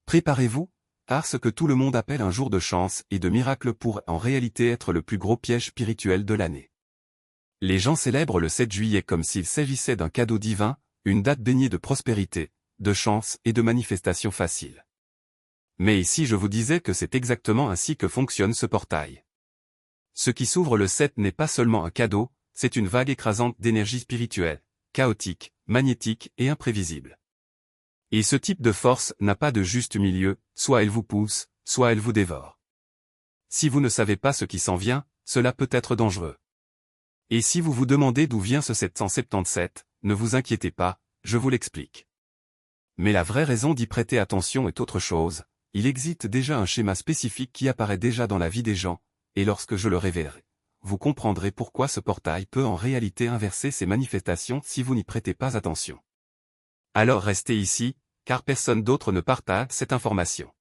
Préparez-vous, car ce que tout le monde appelle un jour de chance et de miracle pourrait en réalité être le plus gros piège spirituel de l'année. Les gens célèbrent le 7 juillet comme s'il s'agissait d'un cadeau divin, une date baignée de prospérité, de chance et de manifestations faciles. Mais ici je vous disais que c'est exactement ainsi que fonctionne ce portail. Ce qui s'ouvre le 7 n'est pas seulement un cadeau, c'est une vague écrasante d'énergie spirituelle, chaotique, magnétique et imprévisible. Et ce type de force n'a pas de juste milieu, soit elle vous pousse, soit elle vous dévore. Si vous ne savez pas ce qui s'en vient, cela peut être dangereux. Et si vous vous demandez d'où vient ce 777, ne vous inquiétez pas, je vous l'explique. Mais la vraie raison d'y prêter attention est autre chose, il existe déjà un schéma spécifique qui apparaît déjà dans la vie des gens, et lorsque je le révélerai, vous comprendrez pourquoi ce portail peut en réalité inverser ses manifestations si vous n'y prêtez pas attention. Alors restez ici, car personne d'autre ne partage cette information.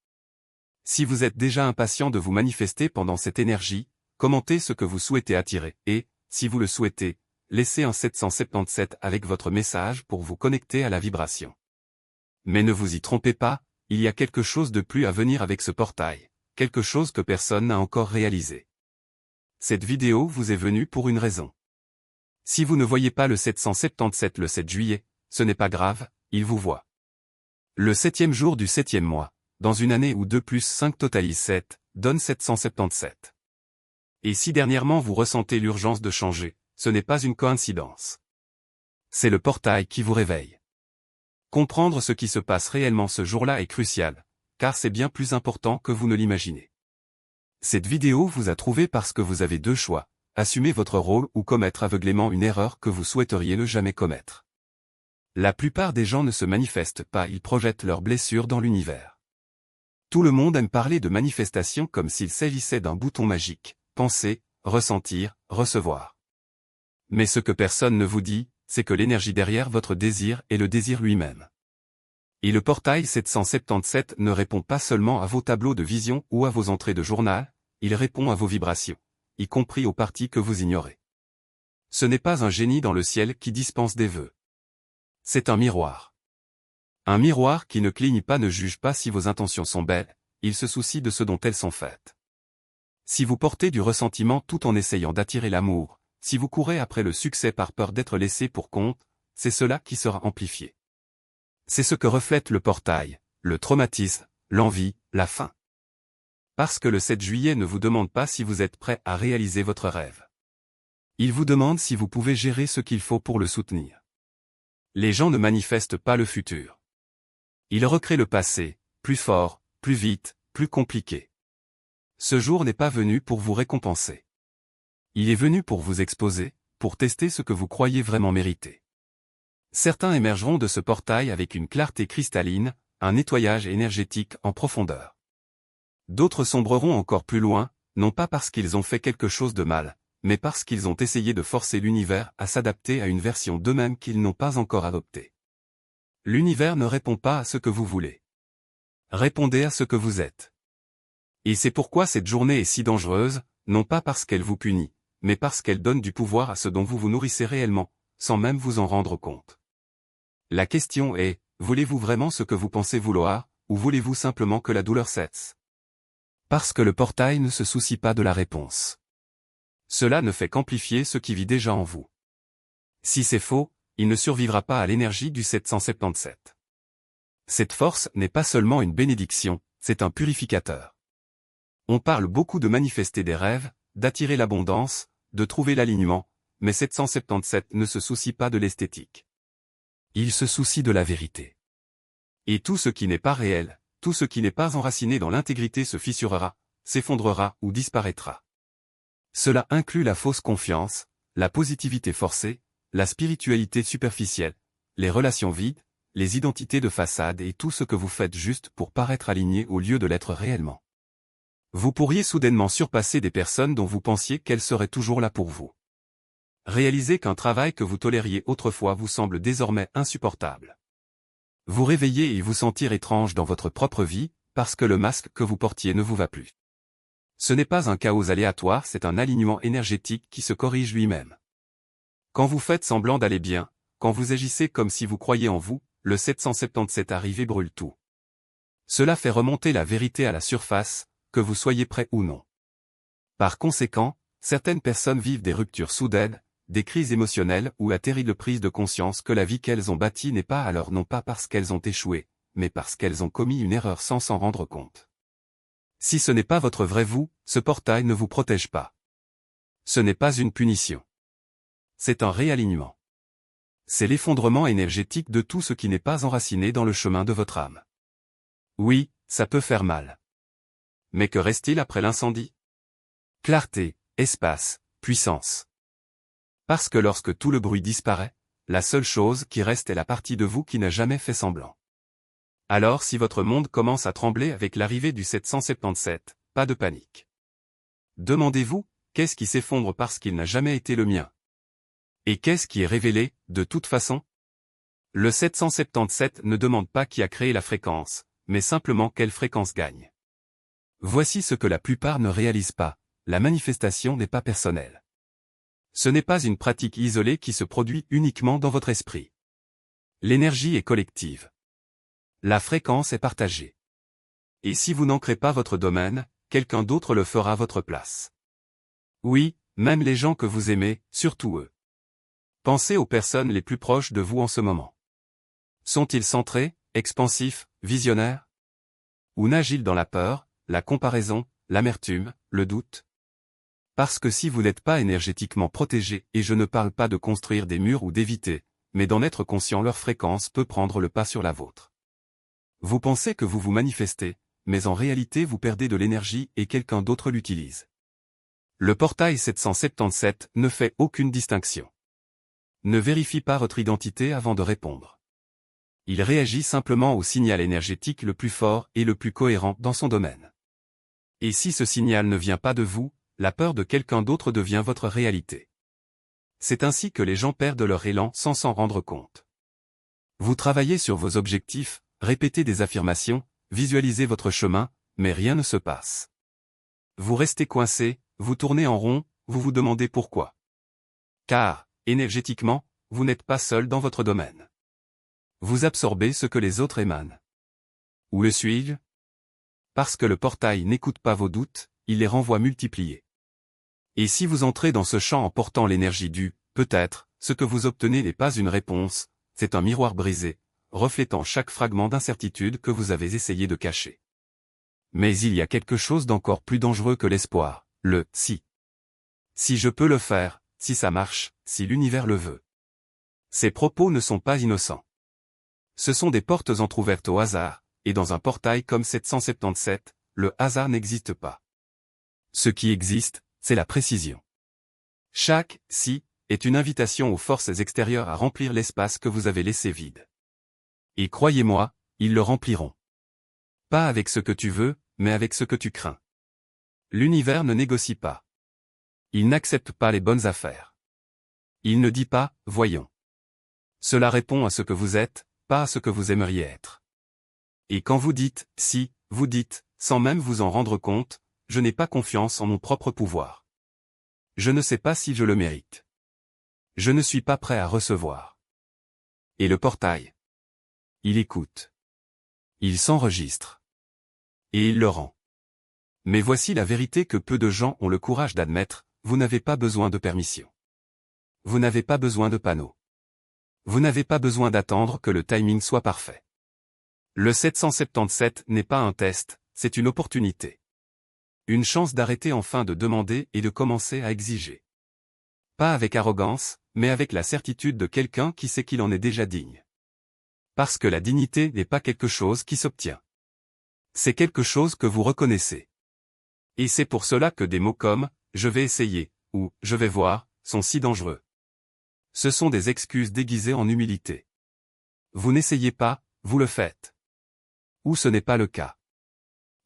Si vous êtes déjà impatient de vous manifester pendant cette énergie, commentez ce que vous souhaitez attirer, et, si vous le souhaitez, laissez un 777 avec votre message pour vous connecter à la vibration. Mais ne vous y trompez pas, il y a quelque chose de plus à venir avec ce portail, quelque chose que personne n'a encore réalisé. Cette vidéo vous est venue pour une raison. Si vous ne voyez pas le 777 le 7 juillet, ce n'est pas grave, il vous voit. Le 7e jour du 7e mois, dans une année où 2 plus 5 totalise 7, donne 777. Et si dernièrement vous ressentez l'urgence de changer, ce n'est pas une coïncidence. C'est le portail qui vous réveille. Comprendre ce qui se passe réellement ce jour-là est crucial, car c'est bien plus important que vous ne l'imaginez. Cette vidéo vous a trouvé parce que vous avez deux choix, assumer votre rôle ou commettre aveuglément une erreur que vous souhaiteriez ne jamais commettre. La plupart des gens ne se manifestent pas, ils projettent leurs blessures dans l'univers. Tout le monde aime parler de manifestation comme s'il s'agissait d'un bouton magique, penser, ressentir, recevoir. Mais ce que personne ne vous dit, c'est que l'énergie derrière votre désir est le désir lui-même. Et le portail 777 ne répond pas seulement à vos tableaux de vision ou à vos entrées de journal, il répond à vos vibrations, y compris aux parties que vous ignorez. Ce n'est pas un génie dans le ciel qui dispense des vœux. C'est un miroir. Un miroir qui ne cligne pas, ne juge pas si vos intentions sont belles, il se soucie de ce dont elles sont faites. Si vous portez du ressentiment tout en essayant d'attirer l'amour, si vous courez après le succès par peur d'être laissé pour compte, c'est cela qui sera amplifié. C'est ce que reflète le portail, le traumatisme, l'envie, la faim. Parce que le 7 juillet ne vous demande pas si vous êtes prêt à réaliser votre rêve. Il vous demande si vous pouvez gérer ce qu'il faut pour le soutenir. Les gens ne manifestent pas le futur. Ils recréent le passé, plus fort, plus vite, plus compliqué. Ce jour n'est pas venu pour vous récompenser. Il est venu pour vous exposer, pour tester ce que vous croyez vraiment mériter. Certains émergeront de ce portail avec une clarté cristalline, un nettoyage énergétique en profondeur. D'autres sombreront encore plus loin, non pas parce qu'ils ont fait quelque chose de mal, mais parce qu'ils ont essayé de forcer l'univers à s'adapter à une version d'eux-mêmes qu'ils n'ont pas encore adoptée. L'univers ne répond pas à ce que vous voulez. Répondez à ce que vous êtes. Et c'est pourquoi cette journée est si dangereuse, non pas parce qu'elle vous punit, mais parce qu'elle donne du pouvoir à ce dont vous vous nourrissez réellement, sans même vous en rendre compte. La question est, voulez-vous vraiment ce que vous pensez vouloir, ou voulez-vous simplement que la douleur cesse? Parce que le portail ne se soucie pas de la réponse. Cela ne fait qu'amplifier ce qui vit déjà en vous. Si c'est faux, il ne survivra pas à l'énergie du 777. Cette force n'est pas seulement une bénédiction, c'est un purificateur. On parle beaucoup de manifester des rêves, d'attirer l'abondance, de trouver l'alignement, mais 777 ne se soucie pas de l'esthétique. Il se soucie de la vérité. Et tout ce qui n'est pas réel, tout ce qui n'est pas enraciné dans l'intégrité se fissurera, s'effondrera ou disparaîtra. Cela inclut la fausse confiance, la positivité forcée, la spiritualité superficielle, les relations vides, les identités de façade et tout ce que vous faites juste pour paraître aligné au lieu de l'être réellement. Vous pourriez soudainement surpasser des personnes dont vous pensiez qu'elles seraient toujours là pour vous. Réalisez qu'un travail que vous tolériez autrefois vous semble désormais insupportable. Vous réveillez et vous sentir étrange dans votre propre vie, parce que le masque que vous portiez ne vous va plus. Ce n'est pas un chaos aléatoire, c'est un alignement énergétique qui se corrige lui-même. Quand vous faites semblant d'aller bien, quand vous agissez comme si vous croyiez en vous, le 777 arrive et brûle tout. Cela fait remonter la vérité à la surface, que vous soyez prêt ou non. Par conséquent, certaines personnes vivent des ruptures soudaines, des crises émotionnelles ou la terrible prise de conscience que la vie qu'elles ont bâtie n'est pas à leur, non pas parce qu'elles ont échoué, mais parce qu'elles ont commis une erreur sans s'en rendre compte. Si ce n'est pas votre vrai vous, ce portail ne vous protège pas. Ce n'est pas une punition. C'est un réalignement. C'est l'effondrement énergétique de tout ce qui n'est pas enraciné dans le chemin de votre âme. Oui, ça peut faire mal. Mais que reste-t-il après l'incendie? Clarté, espace, puissance. Parce que lorsque tout le bruit disparaît, la seule chose qui reste est la partie de vous qui n'a jamais fait semblant. Alors si votre monde commence à trembler avec l'arrivée du 777, pas de panique. Demandez-vous, qu'est-ce qui s'effondre parce qu'il n'a jamais été le mien? Et qu'est-ce qui est révélé, de toute façon? Le 777 ne demande pas qui a créé la fréquence, mais simplement quelle fréquence gagne. Voici ce que la plupart ne réalisent pas, la manifestation n'est pas personnelle. Ce n'est pas une pratique isolée qui se produit uniquement dans votre esprit. L'énergie est collective. La fréquence est partagée. Et si vous n'ancrez pas votre domaine, quelqu'un d'autre le fera à votre place. Oui, même les gens que vous aimez, surtout eux. Pensez aux personnes les plus proches de vous en ce moment. Sont-ils centrés, expansifs, visionnaires? Ou nagent-ils dans la peur, la comparaison, l'amertume, le doute? Parce que si vous n'êtes pas énergétiquement protégé, et je ne parle pas de construire des murs ou d'éviter, mais d'en être conscient, leur fréquence peut prendre le pas sur la vôtre. Vous pensez que vous vous manifestez, mais en réalité vous perdez de l'énergie et quelqu'un d'autre l'utilise. Le portail 777 ne fait aucune distinction. Ne vérifie pas votre identité avant de répondre. Il réagit simplement au signal énergétique le plus fort et le plus cohérent dans son domaine. Et si ce signal ne vient pas de vous, la peur de quelqu'un d'autre devient votre réalité. C'est ainsi que les gens perdent leur élan sans s'en rendre compte. Vous travaillez sur vos objectifs, répétez des affirmations, visualisez votre chemin, mais rien ne se passe. Vous restez coincé, vous tournez en rond, vous vous demandez pourquoi. Car, énergétiquement, vous n'êtes pas seul dans votre domaine. Vous absorbez ce que les autres émanent. Où le suis-je? Parce que le portail n'écoute pas vos doutes, il les renvoie multipliés. Et si vous entrez dans ce champ en portant l'énergie du « peut-être », ce que vous obtenez n'est pas une réponse, c'est un miroir brisé, reflétant chaque fragment d'incertitude que vous avez essayé de cacher. Mais il y a quelque chose d'encore plus dangereux que l'espoir, le « si ». Si je peux le faire, si ça marche, si l'univers le veut. Ces propos ne sont pas innocents. Ce sont des portes entr'ouvertes au hasard, et dans un portail comme 777, le hasard n'existe pas. Ce qui existe, c'est la précision. Chaque « si » est une invitation aux forces extérieures à remplir l'espace que vous avez laissé vide. Et croyez-moi, ils le rempliront. Pas avec ce que tu veux, mais avec ce que tu crains. L'univers ne négocie pas. Il n'accepte pas les bonnes affaires. Il ne dit pas « voyons ». Cela répond à ce que vous êtes, pas à ce que vous aimeriez être. Et quand vous dites « si », vous dites, sans même vous en rendre compte, « je n'ai pas confiance en mon propre pouvoir. Je ne sais pas si je le mérite. Je ne suis pas prêt à recevoir. » Et le portail? Il écoute. Il s'enregistre. Et il le rend. Mais voici la vérité que peu de gens ont le courage d'admettre, vous n'avez pas besoin de permission. Vous n'avez pas besoin de panneau. Vous n'avez pas besoin d'attendre que le timing soit parfait. Le 777 n'est pas un test, c'est une opportunité. Une chance d'arrêter enfin de demander et de commencer à exiger. Pas avec arrogance, mais avec la certitude de quelqu'un qui sait qu'il en est déjà digne. Parce que la dignité n'est pas quelque chose qui s'obtient. C'est quelque chose que vous reconnaissez. Et c'est pour cela que des mots comme « je vais essayer » ou « je vais voir » sont si dangereux. Ce sont des excuses déguisées en humilité. Vous n'essayez pas, vous le faites. Ou ce n'est pas le cas.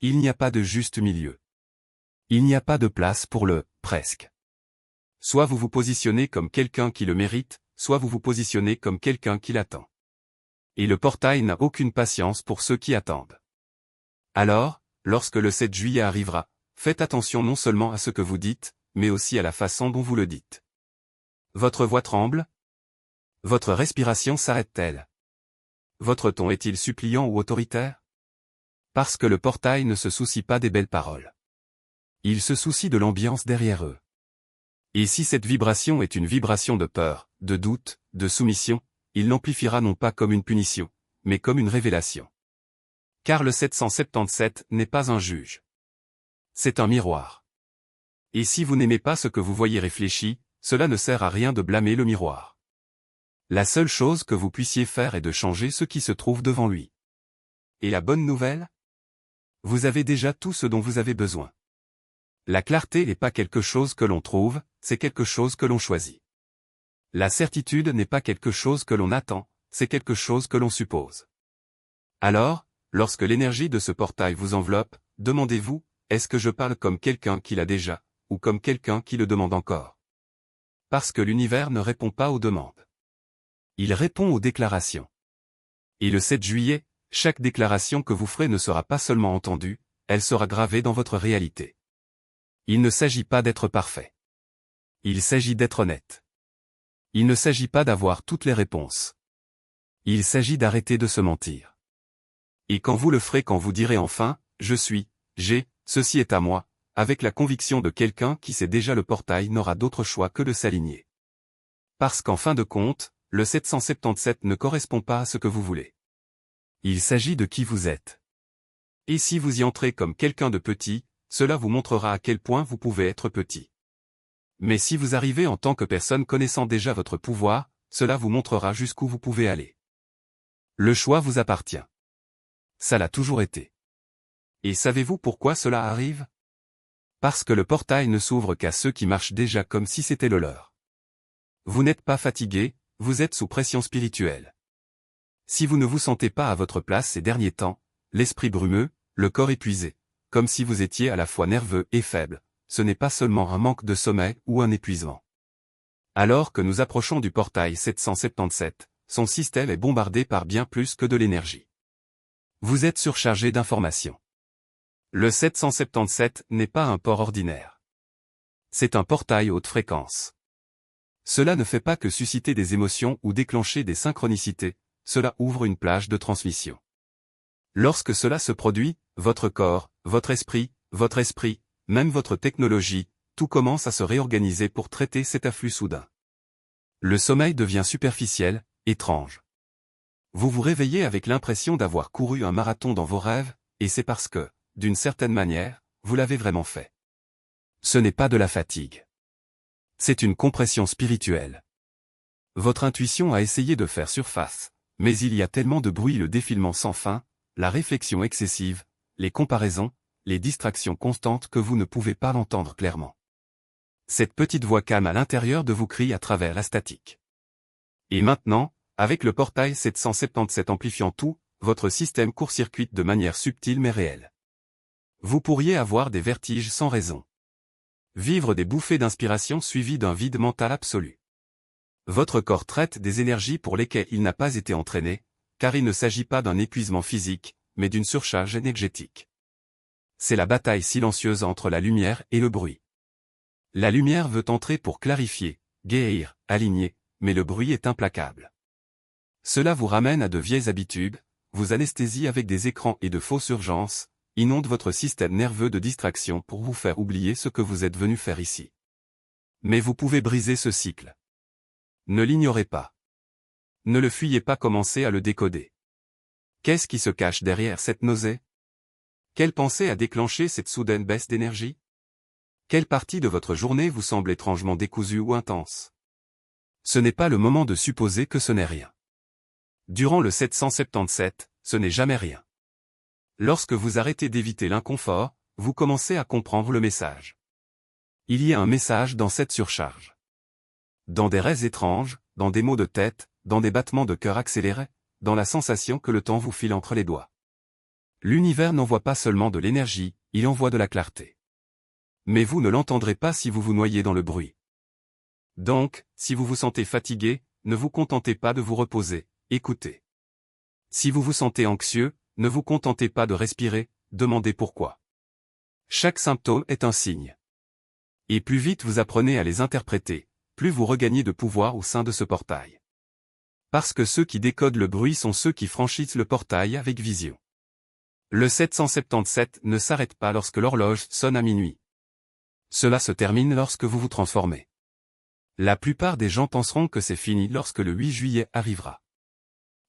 Il n'y a pas de juste milieu. Il n'y a pas de place pour le « presque ». Soit vous vous positionnez comme quelqu'un qui le mérite, soit vous vous positionnez comme quelqu'un qui l'attend. Et le portail n'a aucune patience pour ceux qui attendent. Alors, lorsque le 7 juillet arrivera, faites attention non seulement à ce que vous dites, mais aussi à la façon dont vous le dites. Votre voix tremble? Votre respiration s'arrête-t-elle? Votre ton est-il suppliant ou autoritaire? Parce que le portail ne se soucie pas des belles paroles. Il se soucie de l'ambiance derrière eux. Et si cette vibration est une vibration de peur, de doute, de soumission, il l'amplifiera non pas comme une punition, mais comme une révélation. Car le 777 n'est pas un juge. C'est un miroir. Et si vous n'aimez pas ce que vous voyez réfléchi, cela ne sert à rien de blâmer le miroir. La seule chose que vous puissiez faire est de changer ce qui se trouve devant lui. Et la bonne nouvelle? Vous avez déjà tout ce dont vous avez besoin. La clarté n'est pas quelque chose que l'on trouve, c'est quelque chose que l'on choisit. La certitude n'est pas quelque chose que l'on attend, c'est quelque chose que l'on suppose. Alors, lorsque l'énergie de ce portail vous enveloppe, demandez-vous, est-ce que je parle comme quelqu'un qui l'a déjà, ou comme quelqu'un qui le demande encore? Parce que l'univers ne répond pas aux demandes. Il répond aux déclarations. Et le 7 juillet, chaque déclaration que vous ferez ne sera pas seulement entendue, elle sera gravée dans votre réalité. Il ne s'agit pas d'être parfait. Il s'agit d'être honnête. Il ne s'agit pas d'avoir toutes les réponses. Il s'agit d'arrêter de se mentir. Et quand vous le ferez, quand vous direz enfin, je suis, j'ai, ceci est à moi, avec la conviction de quelqu'un qui sait déjà, le portail n'aura d'autre choix que de s'aligner. Parce qu'en fin de compte, le 777 ne correspond pas à ce que vous voulez. Il s'agit de qui vous êtes. Et si vous y entrez comme quelqu'un de petit, cela vous montrera à quel point vous pouvez être petit. Mais si vous arrivez en tant que personne connaissant déjà votre pouvoir, cela vous montrera jusqu'où vous pouvez aller. Le choix vous appartient. Ça l'a toujours été. Et savez-vous pourquoi cela arrive? Parce que le portail ne s'ouvre qu'à ceux qui marchent déjà comme si c'était le leur. Vous n'êtes pas fatigué, vous êtes sous pression spirituelle. Si vous ne vous sentez pas à votre place ces derniers temps, l'esprit brumeux, le corps épuisé, comme si vous étiez à la fois nerveux et faible, ce n'est pas seulement un manque de sommeil ou un épuisement. Alors que nous approchons du portail 777, son système est bombardé par bien plus que de l'énergie. Vous êtes surchargé d'informations. Le 777 n'est pas un port ordinaire. C'est un portail haute fréquence. Cela ne fait pas que susciter des émotions ou déclencher des synchronicités, cela ouvre une plage de transmission. Lorsque cela se produit, votre corps, votre esprit, même votre technologie, tout commence à se réorganiser pour traiter cet afflux soudain. Le sommeil devient superficiel, étrange. Vous vous réveillez avec l'impression d'avoir couru un marathon dans vos rêves, et c'est parce que, d'une certaine manière, vous l'avez vraiment fait. Ce n'est pas de la fatigue. C'est une compression spirituelle. Votre intuition a essayé de faire surface, mais il y a tellement de bruit, le défilement sans fin, la réflexion excessive, les comparaisons, les distractions constantes que vous ne pouvez pas l'entendre clairement. Cette petite voix calme à l'intérieur de vous crie à travers la statique. Et maintenant, avec le portail 777 amplifiant tout, votre système court-circuite de manière subtile mais réelle. Vous pourriez avoir des vertiges sans raison. Vivre des bouffées d'inspiration suivies d'un vide mental absolu. Votre corps traite des énergies pour lesquelles il n'a pas été entraîné, car il ne s'agit pas d'un épuisement physique, mais d'une surcharge énergétique. C'est la bataille silencieuse entre la lumière et le bruit. La lumière veut entrer pour clarifier, guérir, aligner, mais le bruit est implacable. Cela vous ramène à de vieilles habitudes, vous anesthésie avec des écrans et de fausses urgences, inonde votre système nerveux de distraction pour vous faire oublier ce que vous êtes venu faire ici. Mais vous pouvez briser ce cycle. Ne l'ignorez pas. Ne le fuyez pas, commencez à le décoder. Qu'est-ce qui se cache derrière cette nausée? Quelle pensée a déclenché cette soudaine baisse d'énergie? Quelle partie de votre journée vous semble étrangement décousue ou intense? Ce n'est pas le moment de supposer que ce n'est rien. Durant le 777, ce n'est jamais rien. Lorsque vous arrêtez d'éviter l'inconfort, vous commencez à comprendre le message. Il y a un message dans cette surcharge. Dans des rêves étranges, dans des maux de tête, dans des battements de cœur accélérés, dans la sensation que le temps vous file entre les doigts. L'univers n'envoie pas seulement de l'énergie, il envoie de la clarté. Mais vous ne l'entendrez pas si vous vous noyez dans le bruit. Donc, si vous vous sentez fatigué, ne vous contentez pas de vous reposer, écoutez. Si vous vous sentez anxieux, ne vous contentez pas de respirer, demandez pourquoi. Chaque symptôme est un signe. Et plus vite vous apprenez à les interpréter, plus vous regagnez de pouvoir au sein de ce portail. Parce que ceux qui décodent le bruit sont ceux qui franchissent le portail avec vision. Le 777 ne s'arrête pas lorsque l'horloge sonne à minuit. Cela se termine lorsque vous vous transformez. La plupart des gens penseront que c'est fini lorsque le 8 juillet arrivera.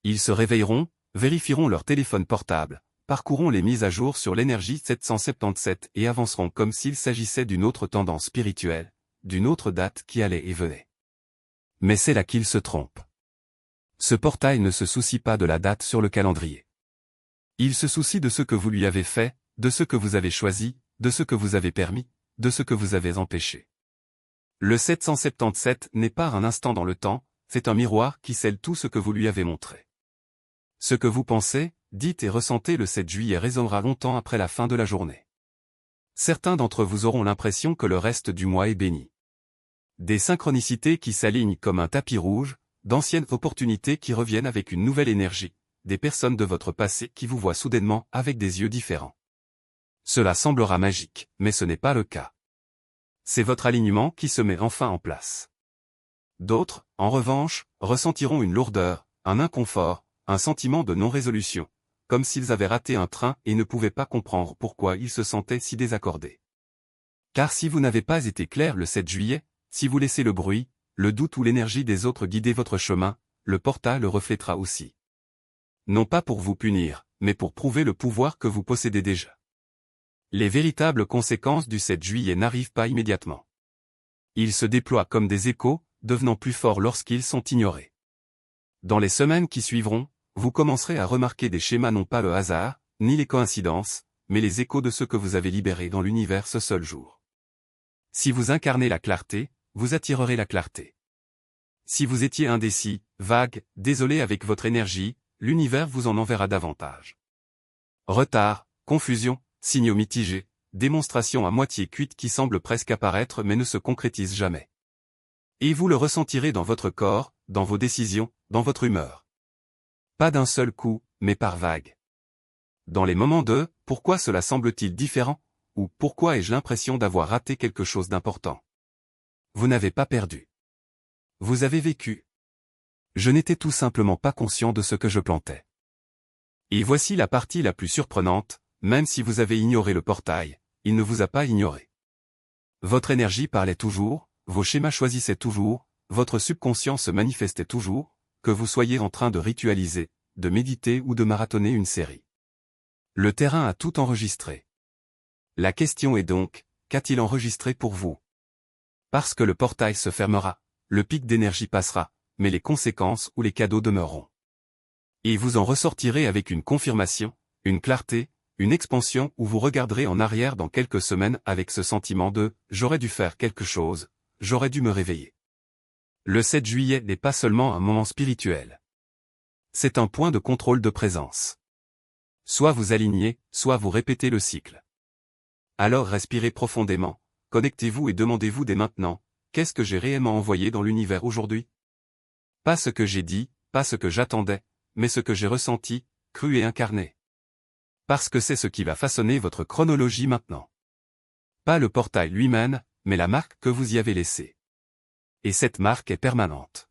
Ils se réveilleront, vérifieront leur téléphone portable, parcourront les mises à jour sur l'énergie 777 et avanceront comme s'il s'agissait d'une autre tendance spirituelle, d'une autre date qui allait et venait. Mais c'est là qu'ils se trompent. Ce portail ne se soucie pas de la date sur le calendrier. Il se soucie de ce que vous lui avez fait, de ce que vous avez choisi, de ce que vous avez permis, de ce que vous avez empêché. Le 777 n'est pas un instant dans le temps, c'est un miroir qui scelle tout ce que vous lui avez montré. Ce que vous pensez, dites et ressentez le 7 juillet résonnera longtemps après la fin de la journée. Certains d'entre vous auront l'impression que le reste du mois est béni. Des synchronicités qui s'alignent comme un tapis rouge, d'anciennes opportunités qui reviennent avec une nouvelle énergie, des personnes de votre passé qui vous voient soudainement avec des yeux différents. Cela semblera magique, mais ce n'est pas le cas. C'est votre alignement qui se met enfin en place. D'autres, en revanche, ressentiront une lourdeur, un inconfort, un sentiment de non-résolution, comme s'ils avaient raté un train et ne pouvaient pas comprendre pourquoi ils se sentaient si désaccordés. Car si vous n'avez pas été clair le 7 juillet, si vous laissez le bruit, le doute ou l'énergie des autres guider votre chemin, le portail le reflètera aussi. Non pas pour vous punir, mais pour prouver le pouvoir que vous possédez déjà. Les véritables conséquences du 7 juillet n'arrivent pas immédiatement. Ils se déploient comme des échos, devenant plus forts lorsqu'ils sont ignorés. Dans les semaines qui suivront, vous commencerez à remarquer des schémas non pas le hasard, ni les coïncidences, mais les échos de ce que vous avez libéré dans l'univers ce seul jour. Si vous incarnez la clarté, vous attirerez la clarté. Si vous étiez indécis, vague, désolé avec votre énergie, l'univers vous en enverra davantage. Retard, confusion, signaux mitigés, démonstrations à moitié cuites qui semblent presque apparaître mais ne se concrétisent jamais. Et vous le ressentirez dans votre corps, dans vos décisions, dans votre humeur. Pas d'un seul coup, mais par vagues. Dans les moments de « pourquoi cela semble-t-il différent ?» ou « pourquoi ai-je l'impression d'avoir raté quelque chose d'important ?» Vous n'avez pas perdu. Vous avez vécu. Je n'étais tout simplement pas conscient de ce que je plantais. Et voici la partie la plus surprenante, même si vous avez ignoré le portail, il ne vous a pas ignoré. Votre énergie parlait toujours, vos schémas choisissaient toujours, votre subconscient se manifestait toujours, que vous soyez en train de ritualiser, de méditer ou de marathonner une série. Le terrain a tout enregistré. La question est donc, qu'a-t-il enregistré pour vous? Parce que le portail se fermera, le pic d'énergie passera, mais les conséquences ou les cadeaux demeureront. Et vous en ressortirez avec une confirmation, une clarté, une expansion où vous regarderez en arrière dans quelques semaines avec ce sentiment de « j'aurais dû faire quelque chose, j'aurais dû me réveiller ». Le 7 juillet n'est pas seulement un moment spirituel. C'est un point de contrôle de présence. Soit vous alignez, soit vous répétez le cycle. Alors respirez profondément, connectez-vous et demandez-vous dès maintenant, qu'est-ce que j'ai réellement envoyé dans l'univers aujourd'hui? Pas ce que j'ai dit, pas ce que j'attendais, mais ce que j'ai ressenti, cru et incarné. Parce que c'est ce qui va façonner votre chronologie maintenant. Pas le portail lui-même, mais la marque que vous y avez laissée. Et cette marque est permanente.